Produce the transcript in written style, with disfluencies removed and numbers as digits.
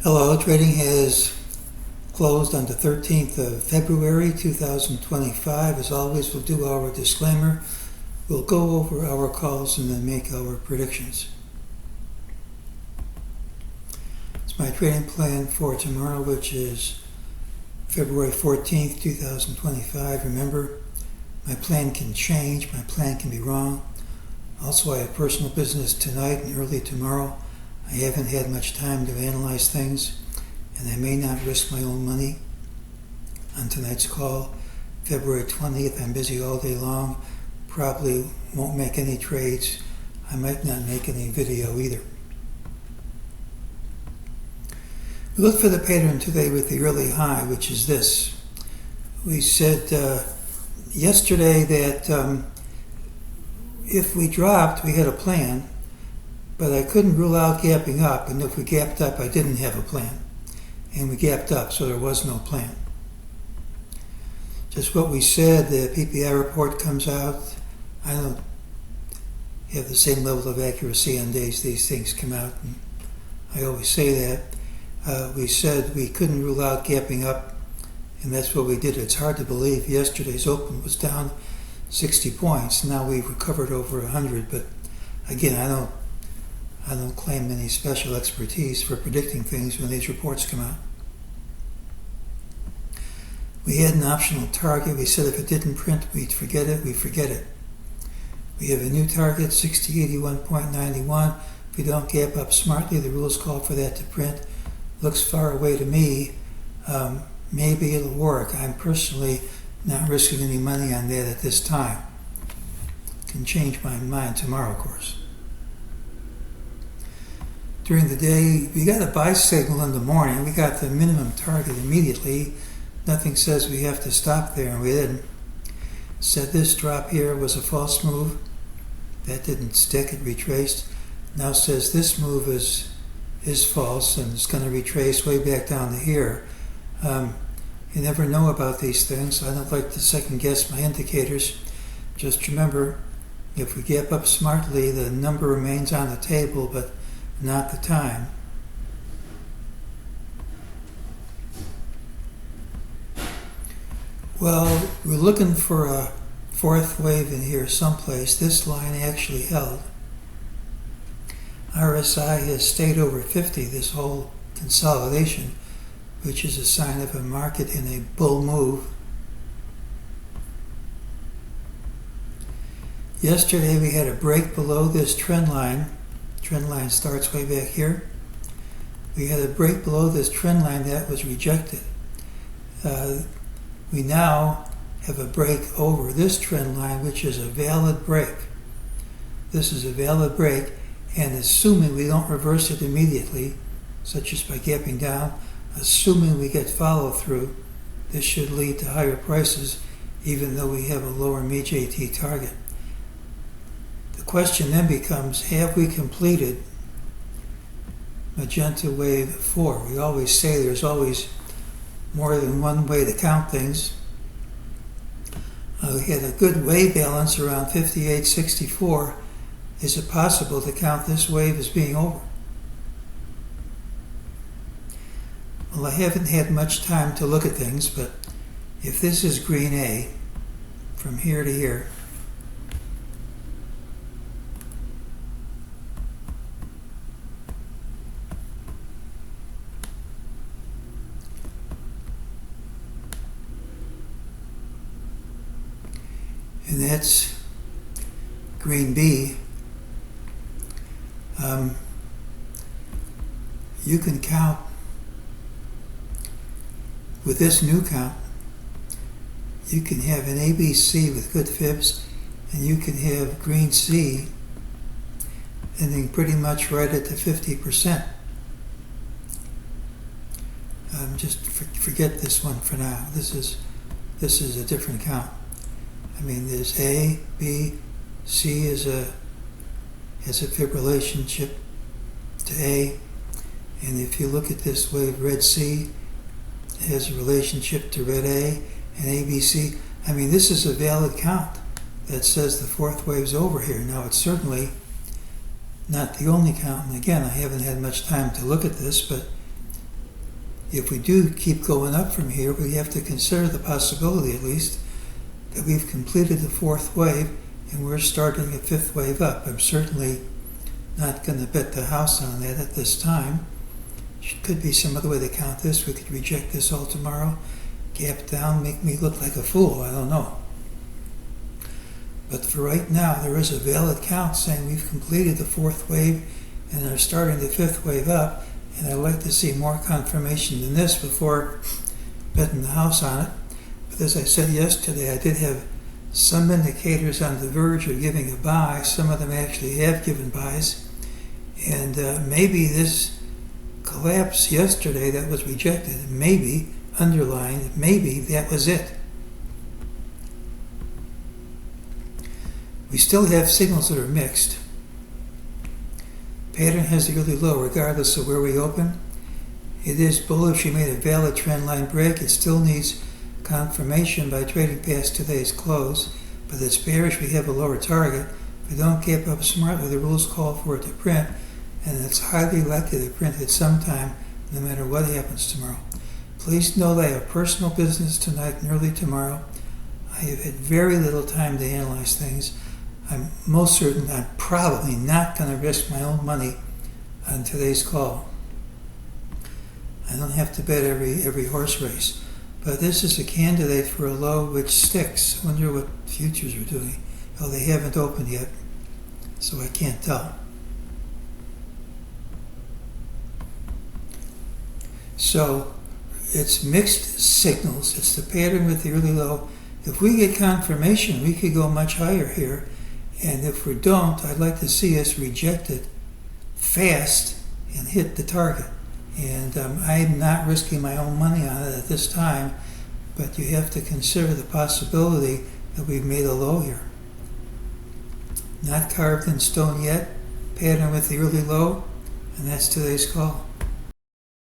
Hello, trading has closed on the 13th of February 2025. As always, we'll do our disclaimer. We'll go over our calls and then make our predictions. It's my trading plan for tomorrow, which is February 14th, 2025. Remember, my plan can change, my plan can be wrong. Also, I have personal business tonight and early tomorrow. I haven't had much time to analyze things, and I may not risk my own money on tonight's call. February 20th, I'm busy all day long. Probably won't make any trades. I might not make any video either. We look for the pattern today with the early high, which is this. We said yesterday that if we dropped, we had a plan, but I couldn't rule out gapping up, and if we gapped up, I didn't have a plan. And we gapped up, so there was no plan. Just what we said, the PPI report comes out. I don't have the same level of accuracy on days these things come out, and I always say that. We said we couldn't rule out gapping up, and that's what we did. It's hard to believe yesterday's open was down 60 points. Now we've recovered over 100, but again, I don't claim any special expertise for predicting things when these reports come out. We had an optional target. We said if it didn't print, we'd forget it. We forget it. We have a new target, 6081.91. If we don't gap up smartly, the rules call for that to print. Looks far away to me. Maybe it'll work. I'm personally not risking any money on that at this time. Can change my mind tomorrow, of course. During the day, we got a buy signal in the morning. We got the minimum target immediately. Nothing says we have to stop there, and we didn't. Said this drop here was a false move. That didn't stick, it retraced. Now says this move is false, and it's going to retrace way back down to here. You never know about these things. I don't like to second guess my indicators. Just remember, if we gap up smartly, the number remains on the table, but not the time. Well, we're looking for a fourth wave in here someplace. This line actually held. RSI has stayed over 50 this whole consolidation, which is a sign of a market in a bull move. Yesterday we had a break below this trend line. Trend line starts way back here. We had a break below this trend line that was rejected. We now have a break over this trend line, which is a valid break. This is a valid break, and assuming we don't reverse it immediately, such as by gapping down, assuming we get follow through, this should lead to higher prices, even though we have a lower MEJT target. The question then becomes, have we completed magenta wave 4? We always say there's always more than one way to count things. We had a good wave balance around 58.64. Is it possible to count this wave as being over? Well, I haven't had much time to look at things, but if this is green A, from here to here, and that's green B, you can count with this new count. You can have an ABC with good fibs, and you can have green C ending pretty much right at the 50%. Just forget this one for now. This is a different count. I mean, there's A, B, C has a fib relationship to A, and if you look at this wave, red C has a relationship to red A, and ABC. I mean, this is a valid count that says the fourth wave's over here. Now, it's certainly not the only count, and again, I haven't had much time to look at this, but if we do keep going up from here, we have to consider the possibility, at least, that we've completed the fourth wave and we're starting a fifth wave up. I'm certainly not going to bet the house on that at this time. Could be some other way to count this. We could reject this all tomorrow, gap down, make me look like a fool. I don't know. But for right now, there is a valid count saying we've completed the fourth wave and are starting the fifth wave up. And I'd like to see more confirmation than this before betting the house on it. But as I said yesterday, I did have some indicators on the verge of giving a buy. Some of them actually have given buys. And maybe this collapse yesterday that was rejected, maybe, underlined, maybe that was it. We still have signals that are mixed. Pattern has the early low regardless of where we open. It is bullish. We made a valid trend line break. It still needs confirmation by trading past today's close, but it's bearish. We have a lower target. If we don't keep up smartly, the rules call for it to print, and it's highly likely to print at some time, no matter what happens tomorrow. Please know that I have personal business tonight and early tomorrow. I have had very little time to analyze things. I'm most certain I'm probably not going to risk my own money on today's call. I don't have to bet every horse race. But this is a candidate for a low which sticks. I wonder what futures are doing. Oh, they haven't opened yet, so I can't tell. So it's mixed signals. It's the pattern with the early low. If we get confirmation, we could go much higher here. And if we don't, I'd like to see us reject it fast and hit the target. And I'm not risking my own money on it at this time, but you have to consider the possibility that we've made a low here. Not carved in stone yet, pattern with the early low, and that's today's call.